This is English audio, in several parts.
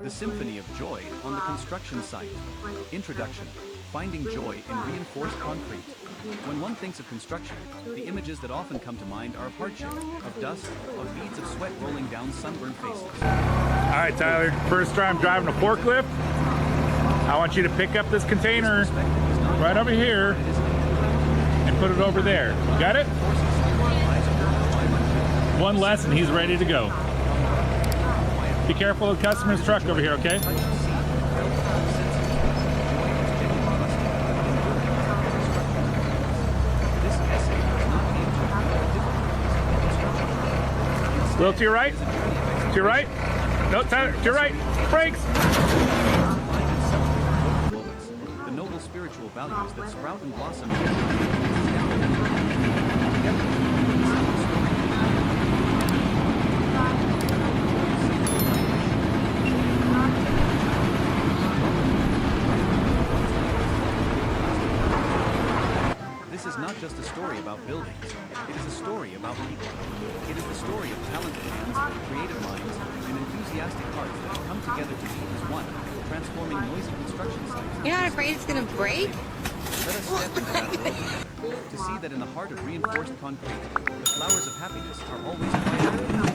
The Symphony of Joy on the construction site. Introduction. Finding joy in reinforced concrete. When one thinks of construction, the images that often come to mind are of hardship, of dust, of beads of sweat rolling down sunburned faces. All right, Tyler, first time driving a forklift. I want you to pick up this container right over here and put it over there. You got it? One less and he's ready to go. Be careful of the customer's truck over here, okay? A little to your right? To your right? No, Tyler, to your right. Brakes! The noble spiritual values that sprout and blossom. This is not just a story about buildings, it is a story about people. It is the story of talented hands, creative minds, and enthusiastic hearts that come together to be as one, transforming noisy construction sites. You're not afraid it's gonna break? Let us step into that world, to see that in the heart of reinforced concrete, the flowers of happiness are always planted.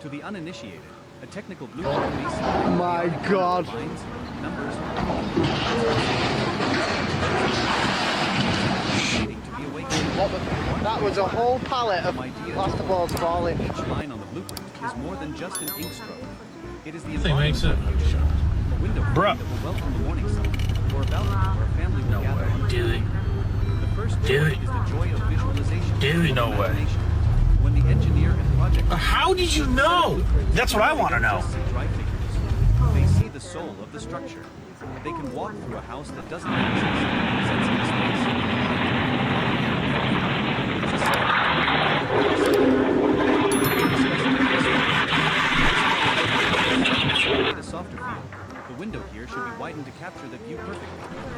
To the uninitiated, a technical blueprint may seem Oh my God! lines, numbers, needing to be awakened. That was a whole pallet of plasterboards falling. Each line on the blueprint is more than just an ink stroke. It is the Thing makes it. a window Bruh. that will welcome the morning sun, or a balcony where a family will gather on the Dude. The first joy is the joy of visualization. Dude, no way. Imagination. When the engineer and project How did you know? That's what I want to know. They see the soul of the structure. They can walk through a house that doesn't exist, sensing space. A softer feel. The window here should be widened to capture the view perfectly.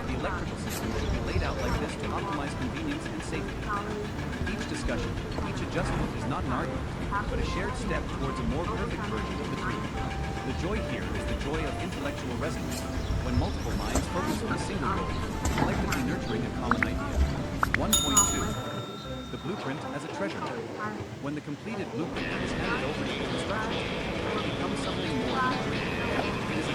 The electrical system should be laid out like this to optimize convenience and safety. Each discussion, each adjustment is not an argument, but a shared step towards a more perfect version of the dream. The joy here is the joy of intellectual resonance, when multiple minds focus on a single goal, collectively nurturing a common idea. 1.2. The blueprint as a treasure map. When the completed blueprint is handed over to the construction team, it becomes something more than a dream. It is a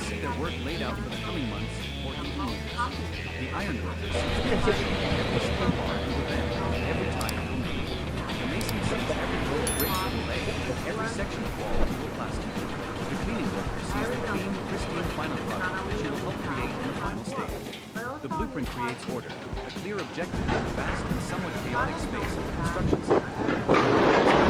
see their work laid out for the coming months or even years. The ironworkers every steel bar and the bend, every tile and beam. The mason sees every row of bricks that will lay, every section of wall into a plaster. The cleaning worker sees the clean, pristine final product that she will help create in the final stage. The blueprint creates order, a clear objective in the vast and somewhat chaotic space of the construction site.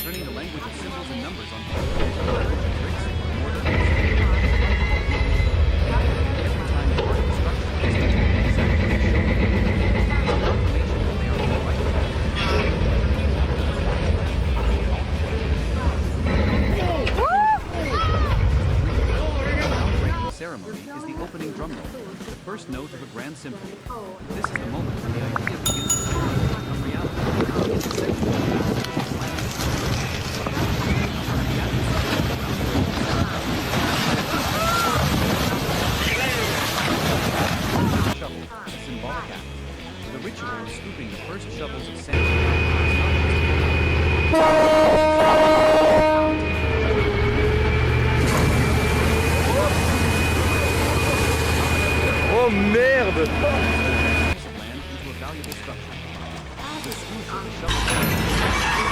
Turning the language of symbols and numbers on paper into language of bricks, mortar, and steel. Every time the art of construction is exactly shown, it's a confirmation that they are on the right track. The ceremony is the opening drum roll, the first note of a grand symphony. This is the moment when the idea begins to become reality. The ritual of scooping the first shovels of sand. Oh merde! Land into a valuable structure. The scoop of the shovel.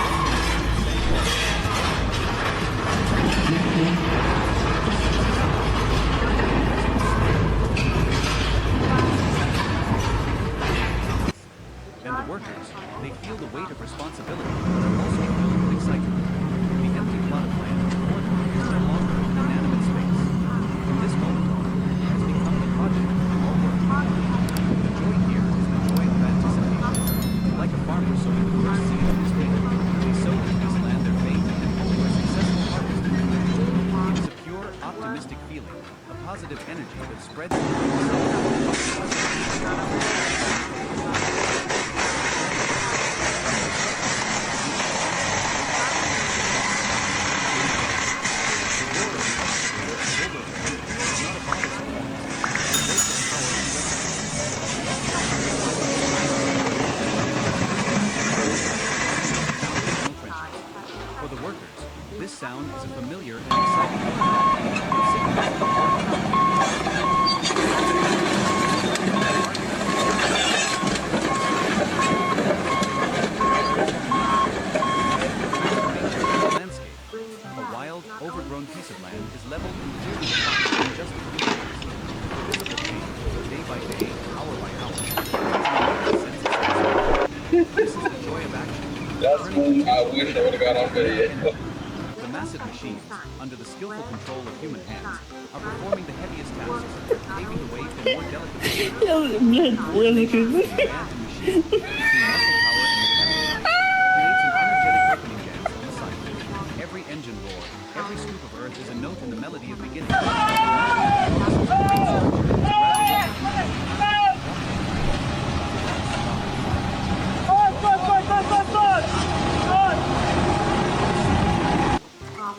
feel the weight of responsibility, but also filled with excitement. The empty plot of land is no longer an inanimate space. From this moment on, it has become the project of all work. The joy here is the joy of anticipation. Like a farmer sowing the first seed of his field, they sow into this land their faith and hope for a successful harvest. It is a pure, optimistic feeling, a positive energy that spreads For the workers, this sound is a familiar and exciting landscape. A wild, overgrown piece of land is leveled and clearly defined in just a few years. The visible change, day by day, hour by hour, this is the joy of action. That's cool. I wish I would have got on video. The massive machines, under the skillful control of human hands, are performing the heaviest tasks, paving the way for more delicate machines. Between muscle power and mechanical creates an energetic opening dance on the side. Every engine roar, every scoop of earth is a note in the melody of beginning.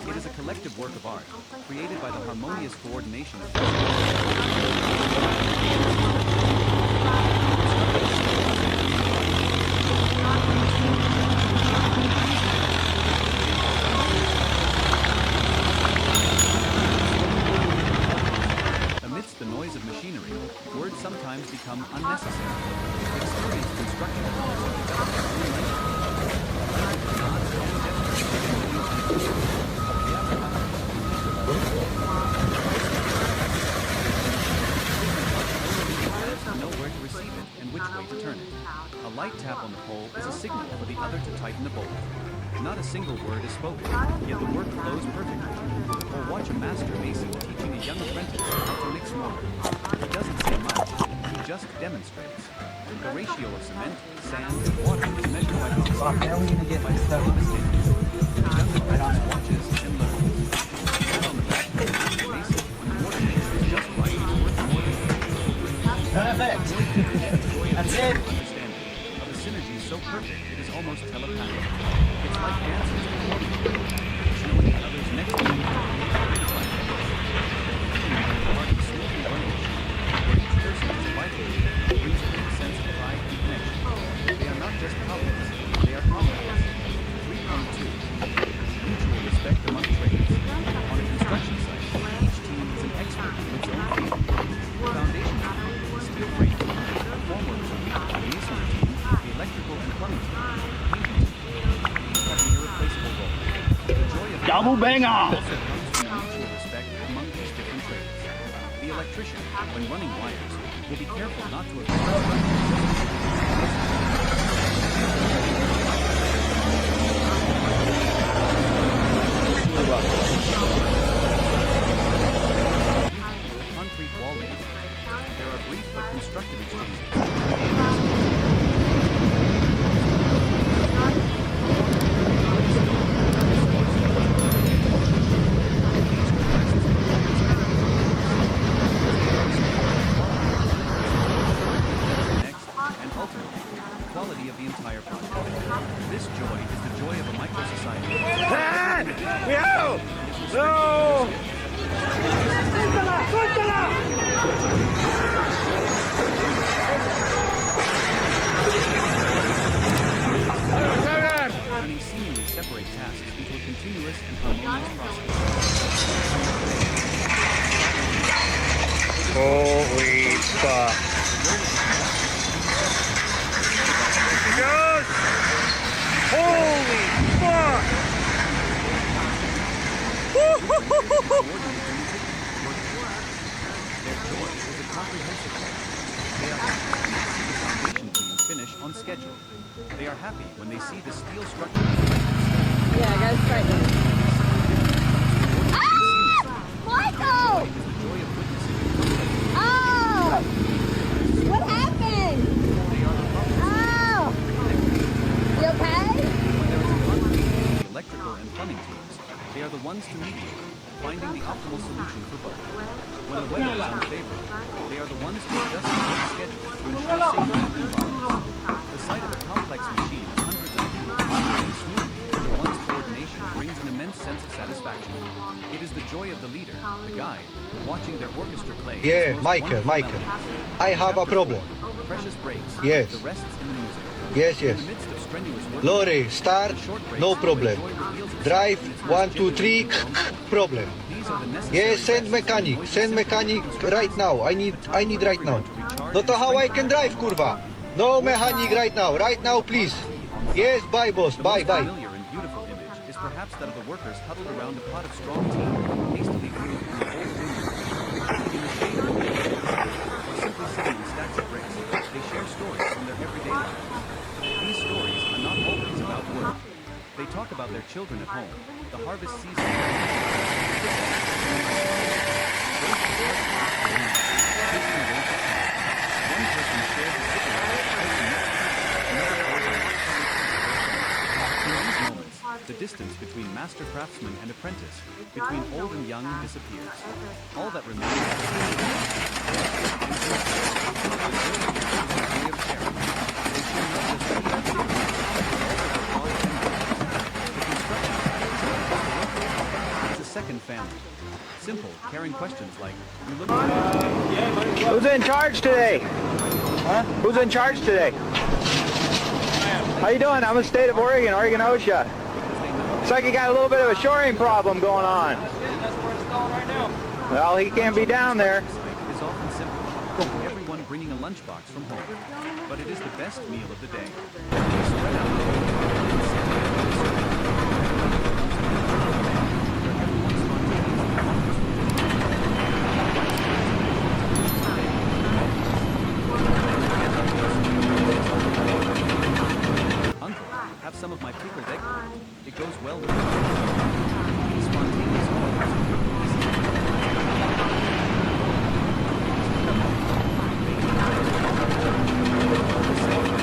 It is a collective work of art, created by the harmonious coordination of amidst the noise of machinery, words sometimes become unnecessary. Experienced construction know where to receive it and which way to turn it. A light tap on the pole is a signal for the other to tighten the bolt. Not a single word is spoken, yet the work flows perfectly. Or watch a master mason teaching a young apprentice how to mix mortar. He doesn't say much, he just demonstrates. The ratio of cement, sand, and water is measured by the How are we gonna get by this stuff? the young apprentice watches and learns. Pat on the back of the master mason when the mortar mix is just right is worth more than Perfect. That's it. understanding of a synergy so perfect it is almost telepathic. It's like dancers performing, knowing the others next to you. Party smoothly running, where each person is vital, brings a deep sense of pride and connection. They are not just colleagues, they are comrades. 3.2. Mutual respect among trades. On a construction site, each team is an expert in its own field. The foundation team, the steel frame team, the formwork team, the masonry team, the electrical and plumbing team, the painting team. Each have an irreplaceable role. The joy of Double banger. also comes from a mutual respect among these different trades. The electrician, when running wires, will be careful not to concrete wall laying. There are brief but constructive exchanges. Next, and ultimately, the quality of the entire project. This joy is the joy of a micro-society. Turning seemingly separate tasks into a continuous and harmonious process. Holy fuck. Gosh! Holy fuck! Their joy is a comprehensive one. They are happy to see the foundation team finish on schedule. They are happy when they see the steel structure. Yeah, guys, try this. Ah! Michael! It is the joy of witnessing it. Oh! What happened? They are the Oh! You okay? When there is a conflict between the electrical and plumbing teams, they are the ones to mediate, finding the optimal solution for both. When the weather is unfavorable, they are the ones to adjust the work schedule to ensure safety and progress. The sight of a complex machine of hundreds of people operating smoothly under one's coordination brings an immense sense of satisfaction. It is the joy of the leader, the guide, watching their orchestra play. Yeah, its most Michael, wonderful Michael. melodies. I have a problem. Precious breaks. Yes. The rests in the music. Yes, In yes. the midst of strenuous work, Lorry, start, the short breaks, no problem. the joy reveals itself Drive, in its 1, most 2, 3, genuine problem. These are the necessary Yes, send rests mechanic, and send mechanic right now. I need right now. recharge No to and how I strengthen can their drive, kurwa. No mechanic right now, please. Yes, bye boss, The bye, most bye. familiar and beautiful image is perhaps that of the workers huddled around a pot of strong tea, hastily brewed in the old room. In the shade of the window, or simply sitting in stacks of bricks, they share stories from their everyday lives. These stories are not always about work. They talk about their children at home, the harvest season. One person shares a cigarette with the person next to them, another pours a hot cup of tea. In these moments, the distance between master craftsman and apprentice, between old and young, disappears. All that remains is the joy of sharing. They share not just the idea, but also the thought and knowledge. The construction site is not just a workplace, it's a second family. Simple, caring questions like, you look Who's in charge today? Huh? Who's in charge today? How you doing? I'm in the state of Oregon, Oregon OSHA. Looks like you got a little bit of a shoring problem going on. That's where it's going right now. Well, he can't be down there. is often simple, everyone bringing a lunchbox from home. But it is the best meal of the day. Spread out Uncle, have some of my pickled egg. It goes well with spontaneous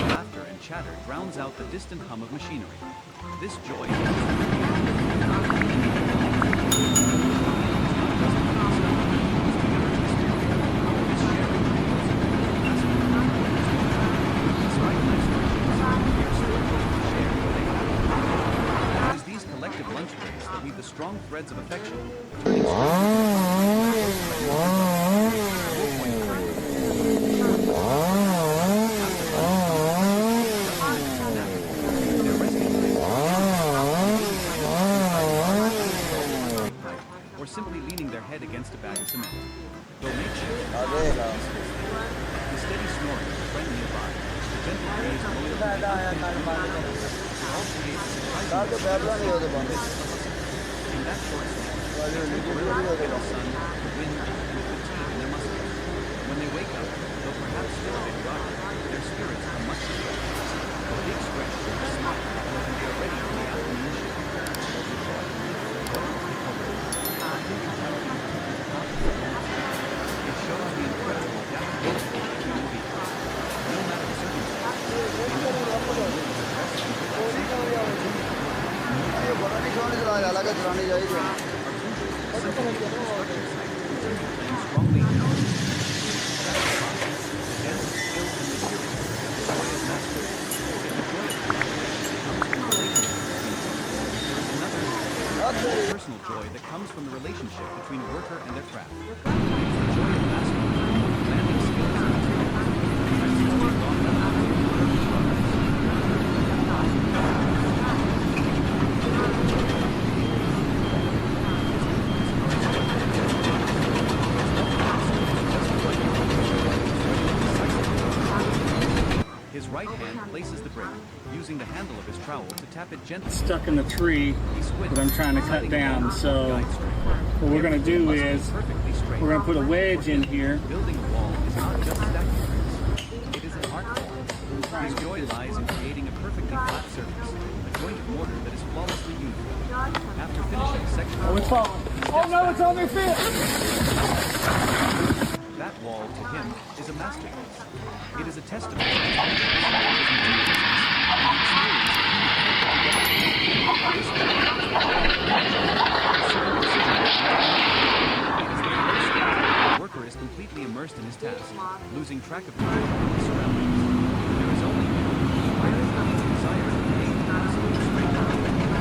laughter and chatter drowns out the distant hum of machinery. This joy it is these collective lunch breaks that weave the strong threads of affection. Or simply leaning their head against a bag of cement. They'll make sure the steady snoring of a friend nearby, the gentle breeze blowing through the all create a surprising in that short stay, they temporarily forget the sun, the wind, and the fatigue in their muscles. When they wake up, though perhaps still a bit groggy, their spirits are much refreshed. A big stretch, a smile, and they are ready for the afternoon shift. It shows the incredible adaptability of human beings. No matter the circumstances, they know how to live with rest and personal joy that comes from the relationship between a worker and their craft. The joy of mastering, landing skills and his right hand places the brake, using the handle of his trowel to tap it gently. Stuck in the tree that I'm trying to cut down. So what we're going to do is we're going to put a wedge in here. Building a wall is not just stacking bricks. It is an art form. His joy lies in creating a perfectly flat surface, a joint of mortar that is flawlessly uniform. After finishing section Oh, it's falling. Oh no, it's on their feet. that wall to him is a masterpiece. It is a testament to his patience, his meticulousness, and the experience of this wall is the worker is completely immersed in his task, losing track of time and his surroundings. There is only him, fire and desire to create absolute strength.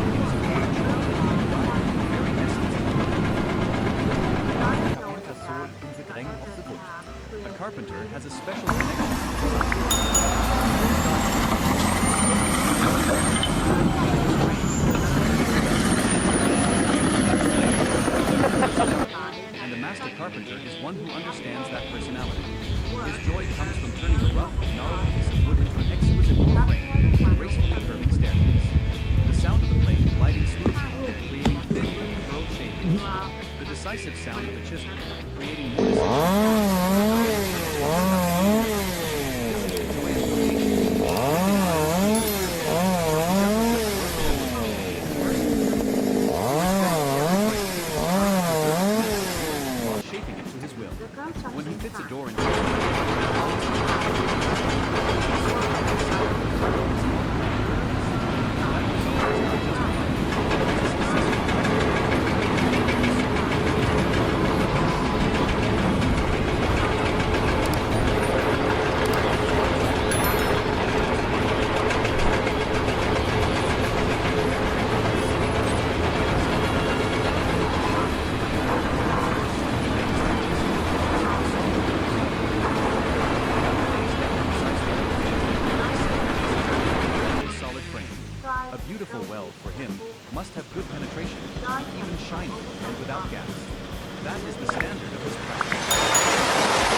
It is important to know that he arrived at the very essence of a carpenter has a special connection. And the master carpenter is one who understands that personality. His joy comes from turning a rough, gnarled piece of wood into an exquisite wood frame with a gracefully curving staircase. The sound of the blade gliding smoothly, creating thin, curled shavings. The decisive sound of the chisel, creating more shaping it to his will. When he fits a door into solid frame. A beautiful weld for him must have good penetration, even shiny and without gas. That is the standard of his practice.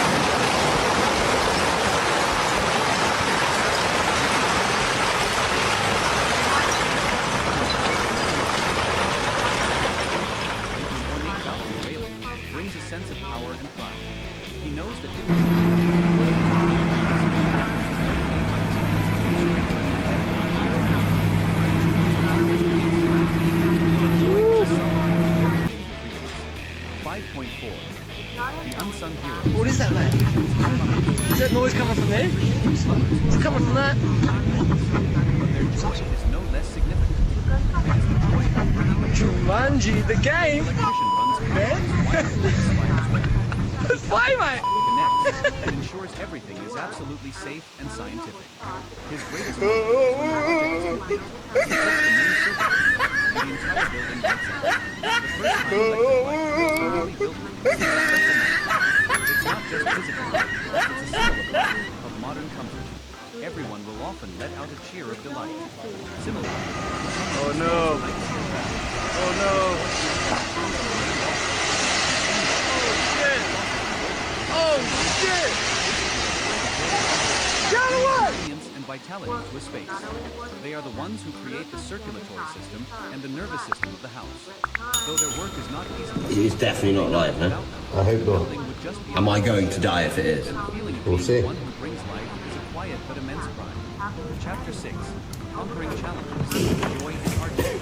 Ornate balcony railing brings a sense of power and pride. He knows that the unsung hero. What is that, man? Is that noise coming from there? Is it coming from that? But their joy is no less significant. It is the joy of bringing the Jumanji, the game. electrician runs wireless spiders web. It's fine, mate. Connects and ensures everything is absolutely safe and scientific. His greatest moment is when the project is complete. He sets the main circuit, and the entire building lights up. The first time electric light is really built with a special magic. It's not just physical light, it's a symbol of modern comfort. Everyone will often let out a cheer of delight. Similarly, Oh no. Oh no. Oh shit. Get away! convenience and vitality to a space. They are the ones who create the circulatory system and the nervous system of the house. Though their work is not easy, It's definitely not live, no? I hope not. Am I going to die if it is? We'll see. One who brings life is a quiet but immense pride. Chapter 6. Conquering challenges, joy and hardship.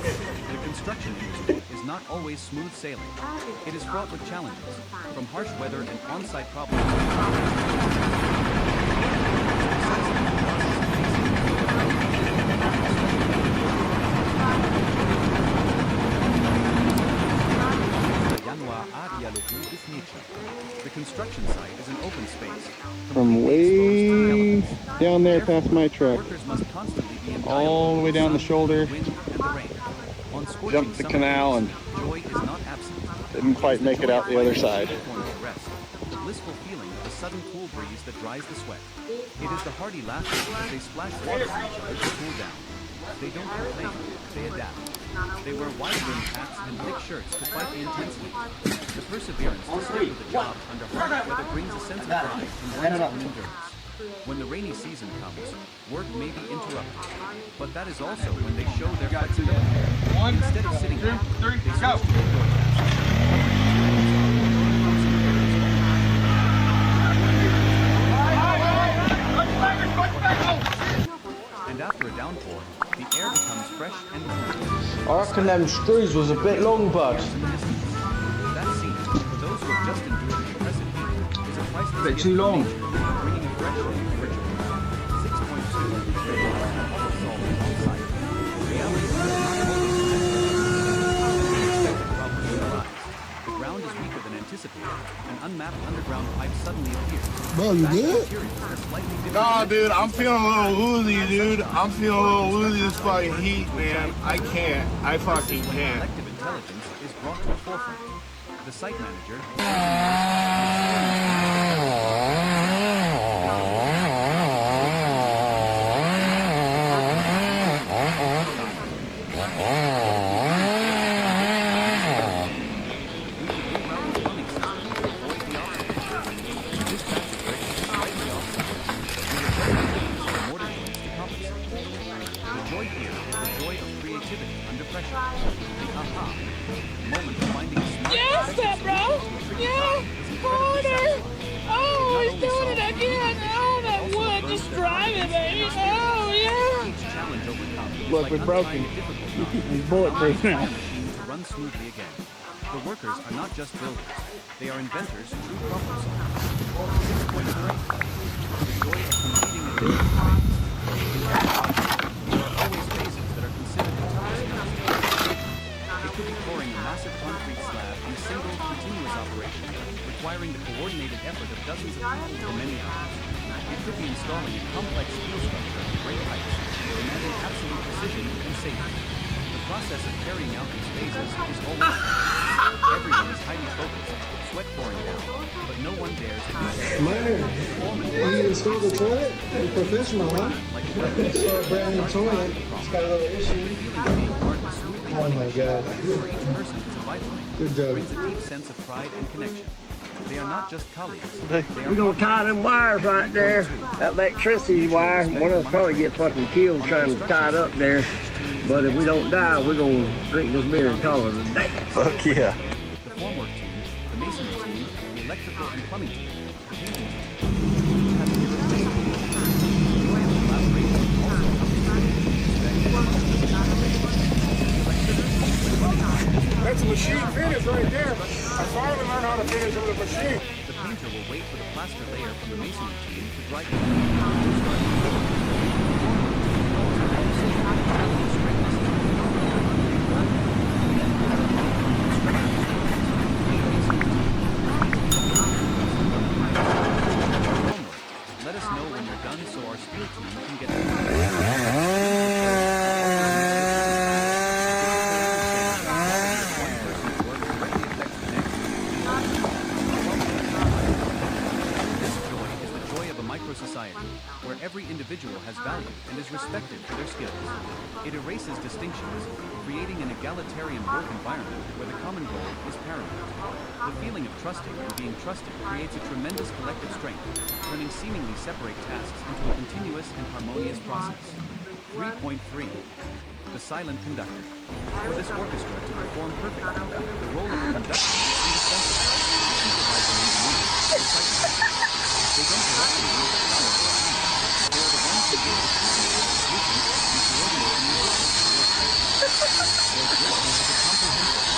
The construction industry is not always smooth sailing. It is fraught with challenges, from harsh weather and on-site problems. The construction site is an open space. From way down there past my truck, Workers must constantly be in all the way down the shoulder, wind and the rain. On scorching jumped the summer canal and days, joy is not absent. didn't quite make it out the other side. Point of rest, the blissful feeling of a sudden cool breeze that dries the sweat. It is the hearty laughter as they splash water on each other to cool down. They don't complain, they adapt. They wear wide-brimmed hats and thick shirts to fight the intensity. The perseverance to stick with the job under hard weather brings a sense of pride and one's own endurance. When the rainy season comes, work may be interrupted, but that is also when they show their flexibility. Instead of sitting down, they switch to outdoor tasks. fresh and clean. I reckon them screws was a bit long, bud. That scene, for those who have just endured the impressive heat, is a priceless Bit gift too from long. nature, bringing a fresh and original 6.2 solved on-site. Reality is not always unexpected problems arise. The ground is weaker than anticipated. An unmapped underground pipe suddenly appears. Bro, you good? Nah, dude, I'm feeling a little woozy, dude. I'm feeling a little woozy this fucking heat, man. I can't. I fucking can't. Collective intelligence is brought to the forefront. The site manager Look, we're broken. He's bulletproof now. to run smoothly again. The workers are not just builders. They are inventors, true problem solvers. 6.3. The joy of completing a different kind. There are always phases that are considered the toughest. It could be pouring a massive concrete slab in a single, continuous operation, requiring the coordinated effort of dozens of people for many hours. It could be installing a complex steel structure at great heights, demanding absolute precision and safety. The process of carrying out these phases is always hard. Everyone is highly focused, sweat pouring down, but no one dares to Man, you installed the toilet? You're professional, huh? Install a brand new toilet. It's got a little issue. Oh my God. Good job. Brings a deep sense of pride and connection. They are not just colleagues. We're gonna tie them wires right there. That electricity wire, one of us probably get fucking killed trying to tie it up there. But if we don't die, we're gonna drink this beer and call it a day. Fuck yeah. The formwork team, the masonry team, the electrical and plumbing team, the painting team, have an irreplaceable joy of collaboration also That's a machine finish right there. I finally learned how to finish with a machine. The painter will wait for the plaster layer from the masonry team to dry. Let us know when you're done so our steel team can get society, where every individual has value and is respected for their skills. It erases distinctions, creating an egalitarian work environment where the common goal is paramount. The feeling of trusting and being trusted creates a tremendous collective strength, turning seemingly separate tasks into a continuous and harmonious process. 3.3. The silent conductor. For this orchestra to perform perfectly, the role of the conductor is indispensable. Supervising engineers, they don't directly rule the power. They are the ones who give the people, listen, and coordinate the music. Their goal is a comprehensive.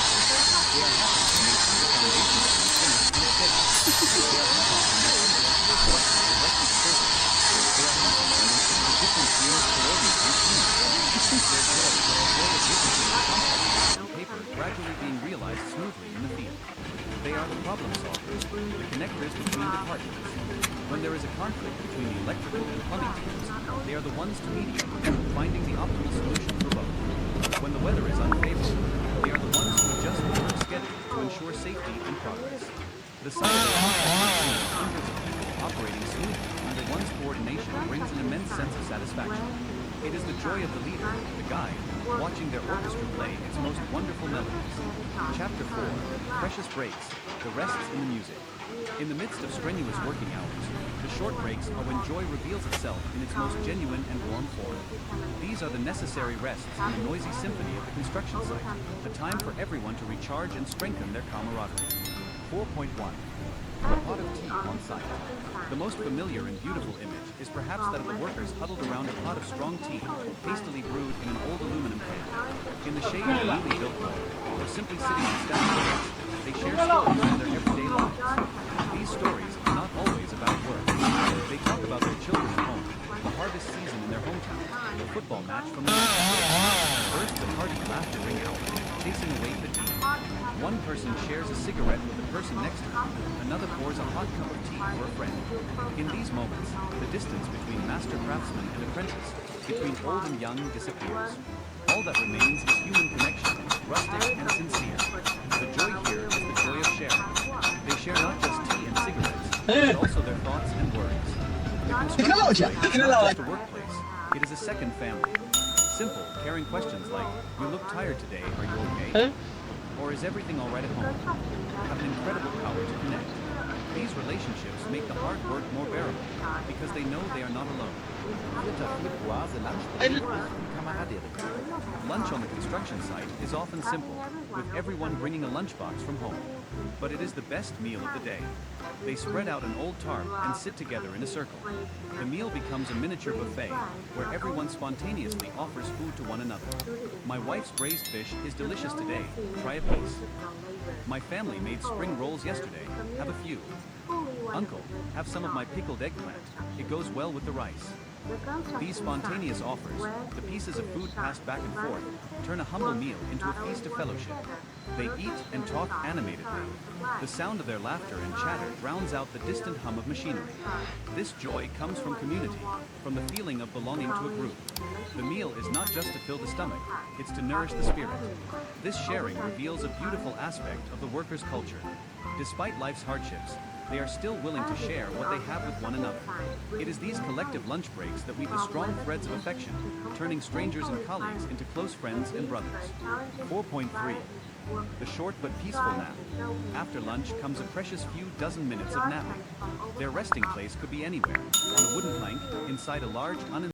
They are happy when they see the foundation finished and steady. They are happy when they see the structure erected perfect. They are happy when they see the different teams coordinate and seamlessly. Their joy is the joy of witnessing the complex on paper gradually being realized smoothly in the field. They are the problem solvers, the connectors between departments. When there is a conflict between the electrical and plumbing teams, they are the ones to mediate, finding the optimal solution for both. When the weather is unfavorable, they are the ones who adjust the work schedule to ensure safety and progress. The sight of hundreds of people operating smoothly under one's coordination brings an immense sense of satisfaction. It is the joy of the leader, the guide, watching their orchestra play its most wonderful melodies. Chapter 4, Precious Breaks, the rests in the music. In the midst of strenuous working hours, the short breaks are when joy reveals itself in its most genuine and warm form. These are the necessary rests in the noisy symphony of the construction site, a time for everyone to recharge and strengthen their camaraderie. 4.1. A pot of tea on site. The most familiar and beautiful image is perhaps that of the workers huddled around a pot of strong tea, hastily brewed in an old aluminum can. In the shade of a newly built home, or simply sitting in staff chairs, they share stories from their everyday lives. These stories are not always about work. They talk about their children at home, the harvest season in their hometown, the football match from the bursts of hearty laughter ring out, chasing away fatigue. One person shares a cigarette with the person next to them, another pours a hot cup of tea for a friend. In these moments, the distance between master craftsman and apprentice, between old and young, disappears. All that remains is human connection, rustic and sincere. The joy here is the joy of sharing. They share not just tea and cigarettes, but also their thoughts and worries. The construction site is not just a workplace, it is a second family. Simple, caring questions like, "You look tired today, are you okay?" Or "Is everything all right at home?" have an incredible power to connect. These relationships make the hard work more bearable, because they know they are not alone. Lunch on the construction site is often simple, with everyone bringing a lunchbox from home. But it is the best meal of the day. They spread out an old tarp and sit together in a circle. The meal becomes a miniature buffet, where everyone spontaneously offers food to one another. My wife's braised fish is delicious today. Try a piece. My family made spring rolls yesterday. Have a few. Uncle, have some of my pickled eggplant. It goes well with the rice. These spontaneous offers, the pieces of food passed back and forth, turn a humble meal into a feast of fellowship. They eat and talk animatedly. The sound of their laughter and chatter drowns out the distant hum of machinery. This joy comes from community, from the feeling of belonging to a group. The meal is not just to fill the stomach, it's to nourish the spirit. This sharing reveals a beautiful aspect of the workers' culture. Despite life's hardships, they are still willing to share what they have with one another. It is these collective lunch breaks that weave the strong threads of affection, turning strangers and colleagues into close friends and brothers. 4.3. The short but peaceful nap. After lunch comes a precious few dozen minutes of napping. Their resting place could be anywhere, on a wooden plank, inside a large